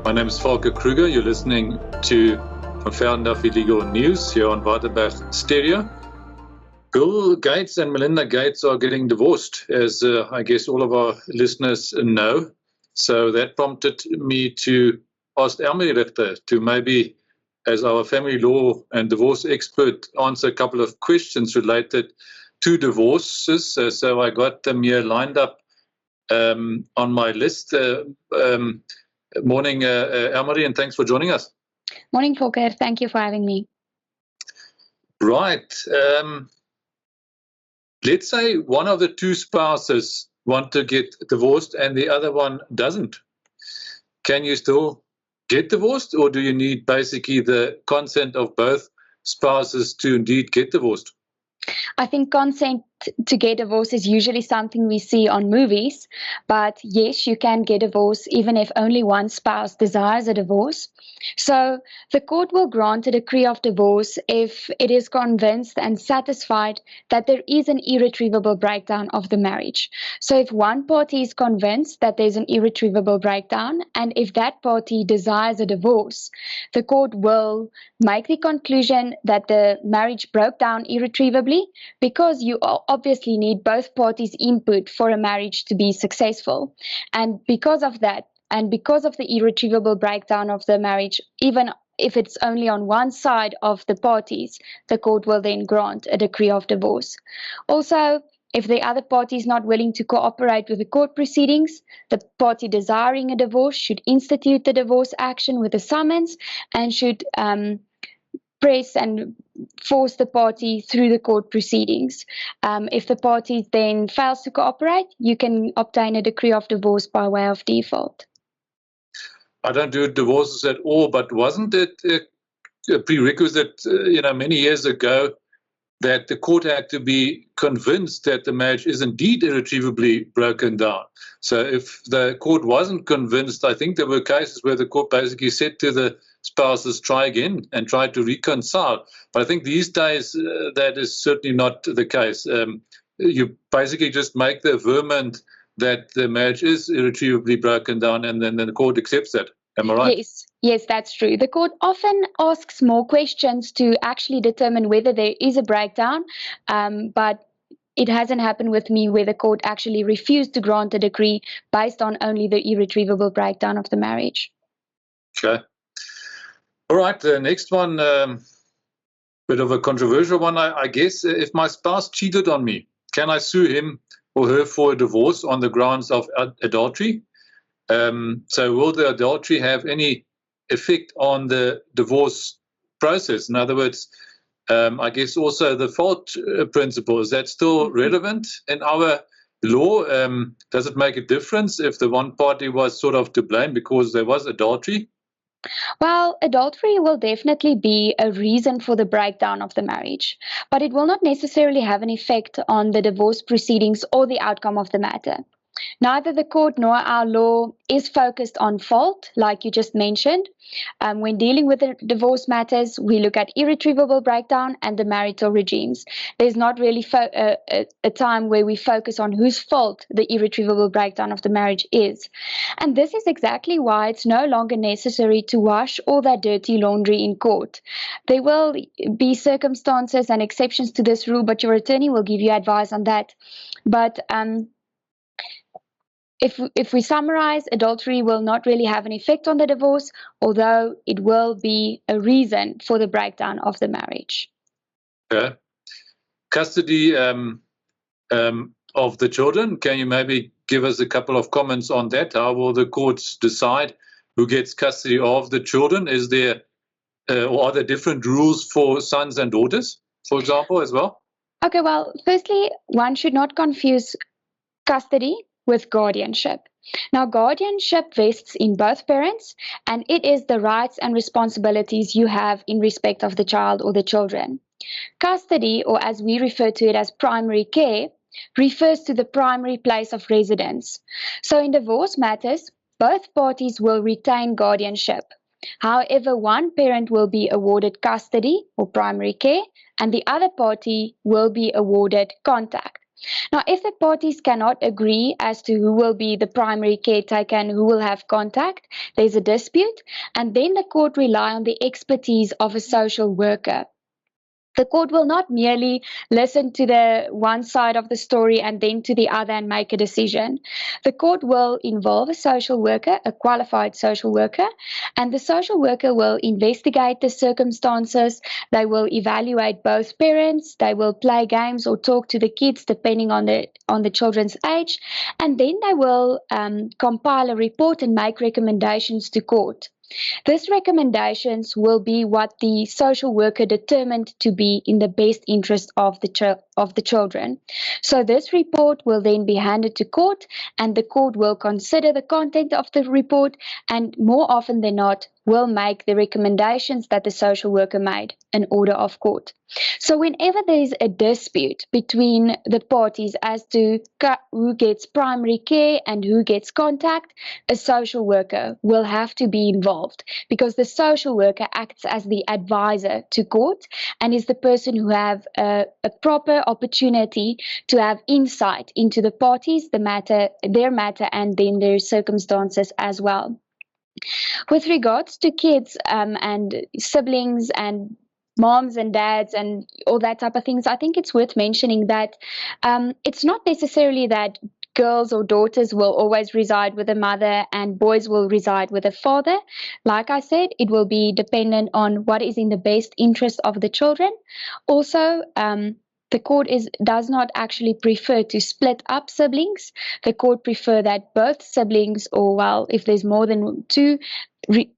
My name is Volker Kruger. You're listening to Velden-Duffey Legal News here on Waterberg Stereo. Bill Gates and Melinda Gates are getting divorced, as I guess all of our listeners know. So that prompted me to ask Elmarie Richter to maybe, as our family law and divorce expert, answer a couple of questions related to divorces. So I got them here lined up on my list. Morning, Elmarie, and thanks for joining us. Morning, Volker. Thank you for having me. Right. Let's say one of the two spouses want to get divorced and the other one doesn't. Can you still get divorced, or do you need basically the consent of both spouses to indeed get divorced? I think consent to get divorced is usually something we see on movies, but yes, you can get divorced even if only one spouse desires a divorce. So the court will grant a decree of divorce if it is convinced and satisfied that there is an irretrievable breakdown of the marriage. So if one party is convinced that there's an irretrievable breakdown, and if that party desires a divorce, the court will make the conclusion that the marriage broke down irretrievably, because you obviously need both parties' input for a marriage to be successful. And because of that, and because of the irretrievable breakdown of the marriage, even if it's only on one side of the parties, the court will then grant a decree of divorce. Also, if the other party is not willing to cooperate with the court proceedings, the party desiring a divorce should institute the divorce action with a summons and should press and force the party through the court proceedings. If the party then fails to cooperate, you can obtain a decree of divorce by way of default. I don't do divorces at all, but wasn't it a prerequisite, many years ago, that the court had to be convinced that the marriage is indeed irretrievably broken down? So if the court wasn't convinced, I think there were cases where the court basically said to the spouses, try again and try to reconcile. But I think these days that is certainly not the case. You basically just make the averment that the marriage is irretrievably broken down, and then the court accepts that. Am I right? Yes, that's true. The court often asks more questions to actually determine whether there is a breakdown, but it hasn't happened with me where the court actually refused to grant a decree based on only the irretrievable breakdown of the marriage. Okay. All right, the next one, bit of a controversial one, I guess. If my spouse cheated on me, can I sue him or her for a divorce on the grounds of adultery? So will the adultery have any effect on the divorce process? In other words, I guess also the fault principle, is that still relevant in our law? Does it make a difference if the one party was sort of to blame because there was adultery? Well, adultery will definitely be a reason for the breakdown of the marriage, but it will not necessarily have an effect on the divorce proceedings or the outcome of the matter. Neither the court nor our law is focused on fault, like you just mentioned. When dealing with the divorce matters, we look at irretrievable breakdown and the marital regimes. There's not really a time where we focus on whose fault the irretrievable breakdown of the marriage is. And this is exactly why it's no longer necessary to wash all that dirty laundry in court. There will be circumstances and exceptions to this rule, but your attorney will give you advice on that. But if we summarize, adultery will not really have an effect on the divorce, although it will be a reason for the breakdown of the marriage. Okay. Custody of the children, can you maybe give us a couple of comments on that? How will the courts decide who gets custody of the children? Is there or are there different rules for sons and daughters, for example, as well? Okay, well, firstly, one should not confuse custody with guardianship. Now, guardianship vests in both parents, and it is the rights and responsibilities you have in respect of the child or the children. Custody, or as we refer to it as primary care, refers to the primary place of residence. So in divorce matters, both parties will retain guardianship. However, one parent will be awarded custody or primary care, and the other party will be awarded contact. Now, if the parties cannot agree as to who will be the primary caretaker and who will have contact, there's a dispute, and then the court rely on the expertise of a social worker. The court will not merely listen to the one side of the story and then to the other and make a decision. The court will involve a social worker, a qualified social worker, and the social worker will investigate the circumstances. They will evaluate both parents. They will play games or talk to the kids depending on the children's age, and then they will compile a report and make recommendations to court. These recommendations will be what the social worker determined to be in the best interest of the children. So this report will then be handed to court, and the court will consider the content of the report, and more often than not will make the recommendations that the social worker made in order of court. So whenever there is a dispute between the parties as to who gets primary care and who gets contact, a social worker will have to be involved, because the social worker acts as the advisor to court and is the person who have a proper opportunity to have insight into the parties, their matter, and then their circumstances as well. With regards to kids and siblings and moms and dads and all that type of things, I think it's worth mentioning that it's not necessarily that girls or daughters will always reside with a mother and boys will reside with a father. Like I said, it will be dependent on what is in the best interest of the children. Also, the court does not actually prefer to split up siblings. The court prefer that both siblings, or well, if there's more than two,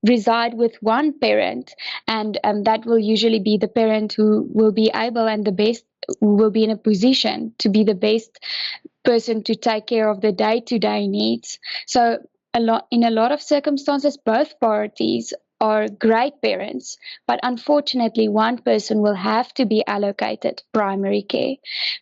reside with one parent, and that will usually be the parent who will be able and the best, who will be in a position to be the best person to take care of the day-to-day needs. So in a lot of circumstances, both parties are great parents, but unfortunately one person will have to be allocated primary care,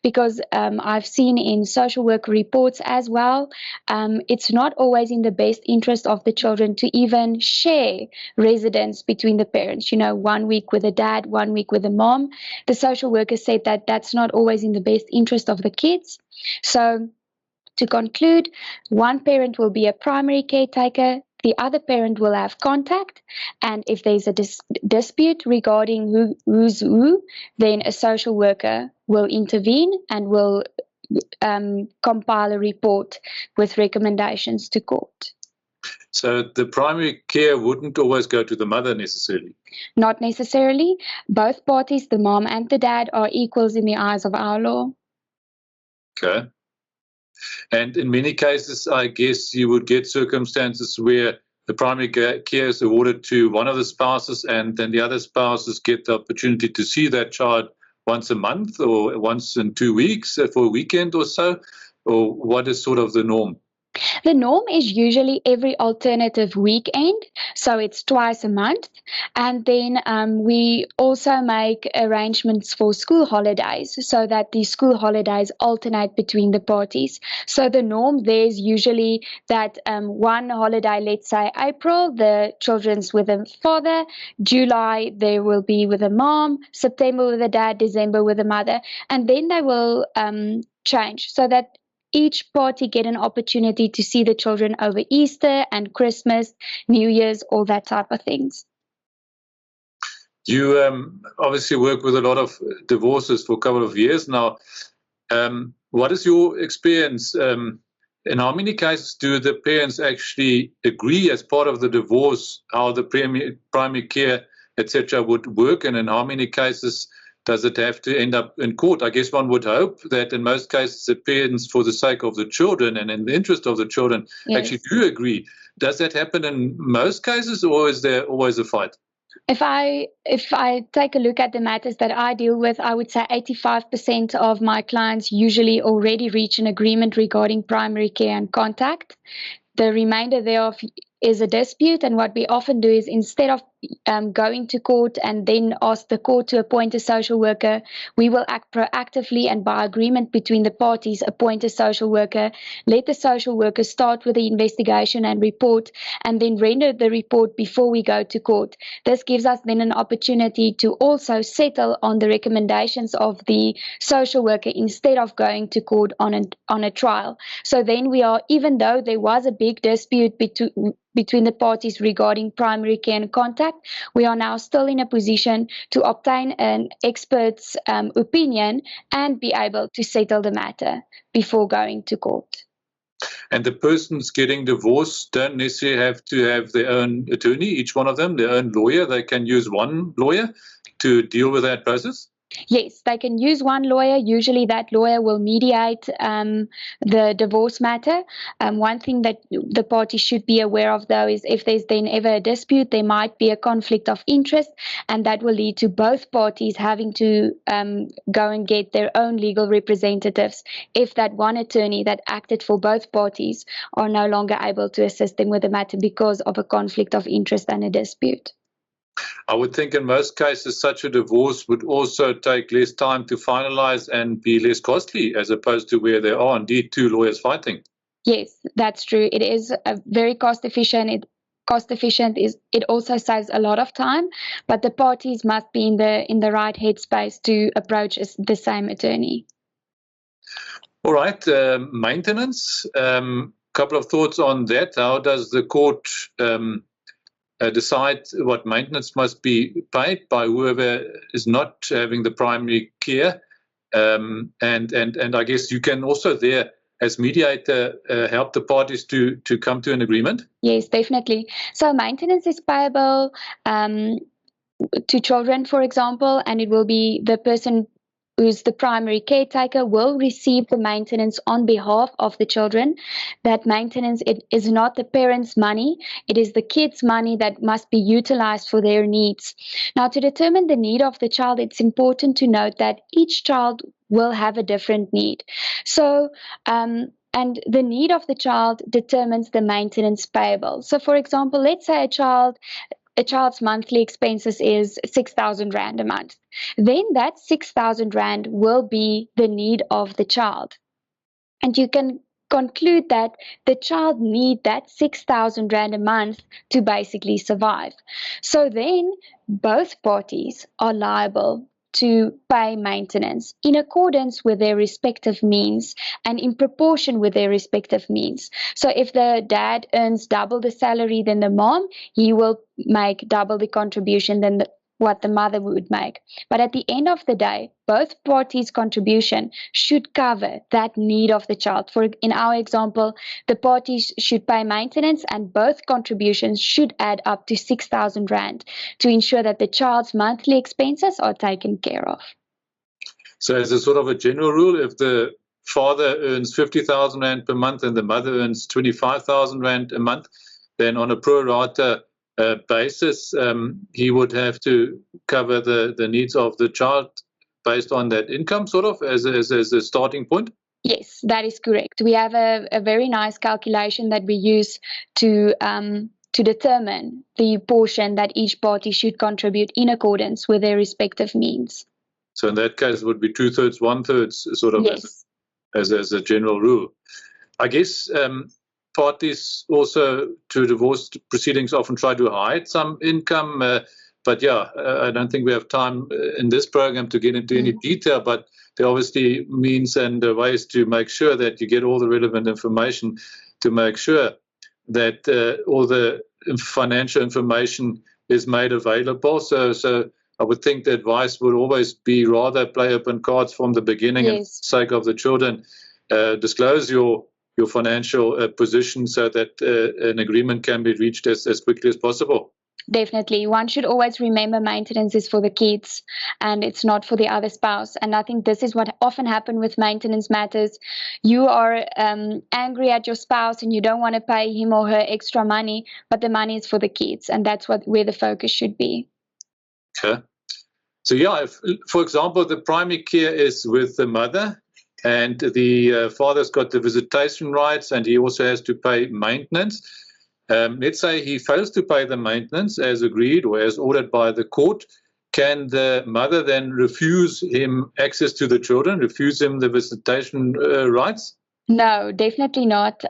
because I've seen in social work reports as well, it's not always in the best interest of the children to even share residence between the parents. 1 week with a dad, 1 week with a mom. The social worker said that that's not always in the best interest of the kids. So to conclude, one parent will be a primary caretaker, the other parent will have contact, and if there's a dispute regarding who's who, then a social worker will intervene and will compile a report with recommendations to court. So the primary care wouldn't always go to the mother necessarily? Not necessarily. Both parties, the mom and the dad, are equals in the eyes of our law. Okay. And in many cases, I guess you would get circumstances where the primary care is awarded to one of the spouses, and then the other spouses get the opportunity to see that child once a month or once in 2 weeks for a weekend or so? Or what is sort of the norm? The norm is usually every alternative weekend, so it's twice a month. And then we also make arrangements for school holidays so that the school holidays alternate between the parties. So the norm there is usually that one holiday, let's say April, the children's with a father, July they will be with a mom, September with a dad, December with a mother, and then they will change so that each party get an opportunity to see the children over Easter and Christmas, New Year's, all that type of things. You obviously work with a lot of divorces for a couple of years now. What is your experience? In how many cases do the parents actually agree as part of the divorce how the primary care, etc., would work, and in how many cases does it have to end up in court? I guess one would hope that in most cases the parents, for the sake of the children and in the interest of the children, actually do agree. Does that happen in most cases, or is there always a fight? If I take a look at the matters that I deal with, I would say 85% of my clients usually already reach an agreement regarding primary care and contact. The remainder thereof is a dispute, and what we often do is, instead of going to court and then ask the court to appoint a social worker, we will act proactively and by agreement between the parties appoint a social worker, let the social worker start with the investigation and report, and then render the report before we go to court. This gives us then an opportunity to also settle on the recommendations of the social worker instead of going to court on a trial. So then we are, even though there was a big dispute between the parties regarding primary care and contact, we are now still in a position to obtain an expert's opinion and be able to settle the matter before going to court. And the persons getting divorced don't necessarily have to have their own attorney, each one of them, their own lawyer. They can use one lawyer to deal with that process? Yes, they can use one lawyer. Usually that lawyer will mediate the divorce matter. One thing that the parties should be aware of, though, is if there's then ever a dispute, there might be a conflict of interest, and that will lead to both parties having to go and get their own legal representatives if that one attorney that acted for both parties are no longer able to assist them with the matter because of a conflict of interest and a dispute. I would think in most cases such a divorce would also take less time to finalize and be less costly, as opposed to where there are indeed two lawyers fighting. Yes, that's true. It is very cost efficient. It also saves a lot of time, but the parties must be in the right headspace to approach the same attorney. All right, maintenance. Couple of thoughts on that. How does the court decide what maintenance must be paid by whoever is not having the primary care? And I guess you can also there, as mediator, help the parties to come to an agreement? Yes, definitely. So maintenance is payable to children, for example, and it will be the person who's the primary caretaker will receive the maintenance on behalf of the children. That maintenance, it is not the parents' money, it is the kids' money that must be utilized for their needs. Now, to determine the need of the child, it's important to note that each child will have a different need. So, and the need of the child determines the maintenance payable. So, for example, let's say a child's monthly expenses is 6,000 Rand a month. Then that 6,000 Rand will be the need of the child. And you can conclude that the child needs that 6,000 Rand a month to basically survive. So then both parties are liable to pay maintenance in accordance with their respective means and in proportion with their respective means. So if the dad earns double the salary than the mom, he will make double the contribution than what the mother would make. But at the end of the day, both parties' contribution should cover that need of the child. In our example, the parties should pay maintenance and both contributions should add up to 6,000 Rand to ensure that the child's monthly expenses are taken care of. So as a sort of a general rule, if the father earns 50,000 Rand per month and the mother earns 25,000 Rand a month, then on a pro rata basis, he would have to cover the needs of the child based on that income, sort of, as a starting point? Yes, that is correct. We have a very nice calculation that we use to determine the portion that each party should contribute in accordance with their respective means. So in that case, it would be 2/3, 1/3, sort of, yes, as a general rule. I guess parties also to divorce proceedings often try to hide some income, but I don't think we have time in this program to get into any detail, but there are obviously means and ways to make sure that you get all the relevant information to make sure that all the financial information is made available. So I would think the advice would always be rather play open cards from the beginning, and for the sake of the children, disclose your financial position so that an agreement can be reached as quickly as possible. Definitely. One should always remember maintenance is for the kids and it's not for the other spouse. And I think this is what often happens with maintenance matters. You are angry at your spouse and you don't want to pay him or her extra money, but the money is for the kids. And that's where the focus should be. Okay. So if, for example, the primary care is with the mother, and the father's got the visitation rights and he also has to pay maintenance. let's say he fails to pay the maintenance as agreed or as ordered by the court, can the mother then refuse him access to the children, refuse him the visitation rights? No, definitely not.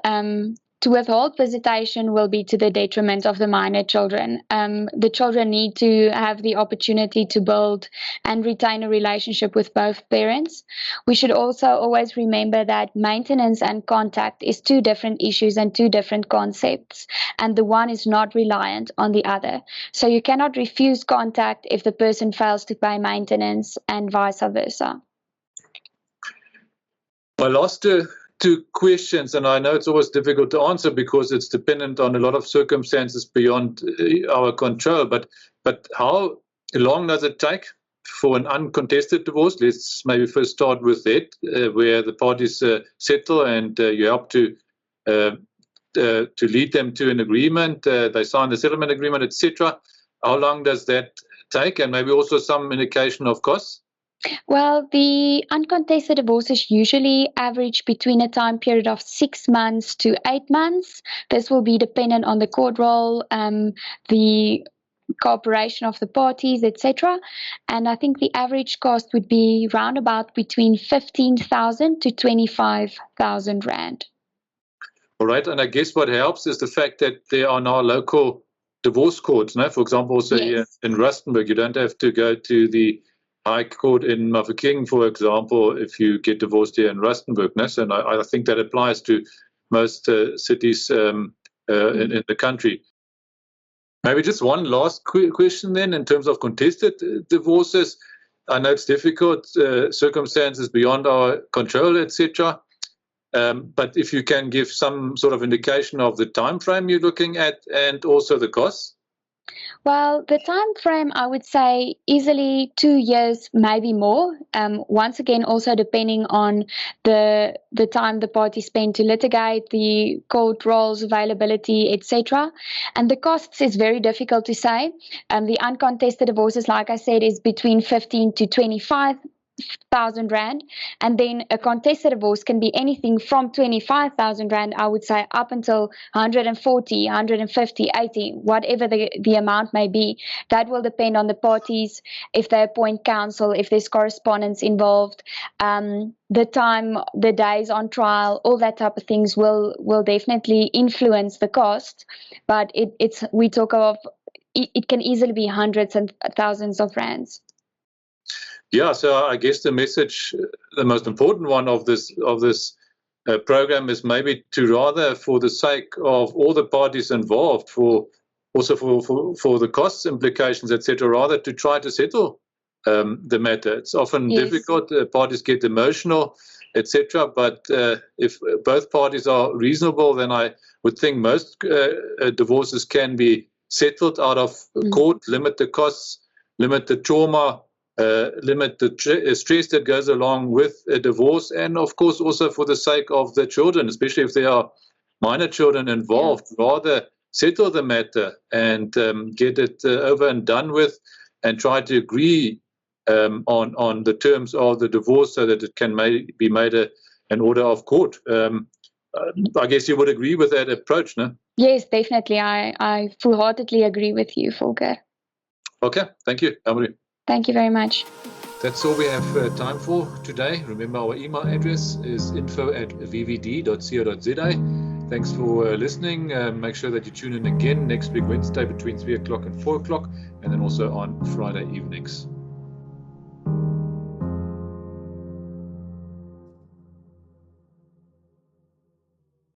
To withhold visitation will be to the detriment of the minor children. The children need to have the opportunity to build and retain a relationship with both parents. We should also always remember that maintenance and contact is two different issues and two different concepts, and the one is not reliant on the other. So you cannot refuse contact if the person fails to pay maintenance, and vice versa. My last two questions, and I know it's always difficult to answer because it's dependent on a lot of circumstances beyond our control, but how long does it take for an uncontested divorce? Let's maybe first start with that, where the parties settle and you help to lead them to an agreement, they sign the settlement agreement, etc. How long does that take, and maybe also some indication of costs? Well, the uncontested divorces usually average between a time period of 6 months to 8 months. This will be dependent on the court roll, the cooperation of the parties, etc. And I think the average cost would be round about between 15,000 to 25,000 rand. All right, and I guess what helps is the fact that there are now local divorce courts. No? For example, also here in Rustenburg, you don't have to go to the High Court in Mafeking, for example, if you get divorced here in Rustenburg. No? So I think that applies to most cities in the country. Maybe just one last question then, in terms of contested divorces. I know it's difficult, circumstances beyond our control, etc. But if you can give some sort of indication of the time frame you're looking at and also the costs. Well, the time frame, I would say easily 2 years, maybe more. Once again, also depending on the time the parties spend to litigate, the court rolls, availability, etc. And the costs is very difficult to say. The uncontested divorces, like I said, is between 15 to 25,000 rand, and then a contested divorce can be anything from 25,000 rand, I would say, up until 140, 150, 80, whatever the amount may be. That will depend on the parties, if they appoint counsel, if there's correspondence involved, the time, the days on trial, all that type of things will definitely influence the cost. But we talk of it can easily be hundreds and thousands of rands. Yeah, so I guess the message, the most important one of this program is maybe to rather, for the sake of all the parties involved, for the costs implications, etc., rather to try to settle the matter. It's often difficult. Parties get emotional, etc. But if both parties are reasonable, then I would think most divorces can be settled out of court, limit the costs, limit the trauma, limit the stress that goes along with a divorce, and of course also for the sake of the children, especially if there are minor children involved, rather settle the matter and get it over and done with, and try to agree on the terms of the divorce so that it can be made an order of court. I guess you would agree with that approach, no? Yes, definitely. I full-heartedly agree with you, Volker. Okay, thank you, Amarie. Thank you very much. That's all we have time for today. Remember, our email address is info@vvd.co.za. Thanks for listening. Make sure that you tune in again next week, Wednesday, between 3 o'clock and 4 o'clock, and then also on Friday evenings.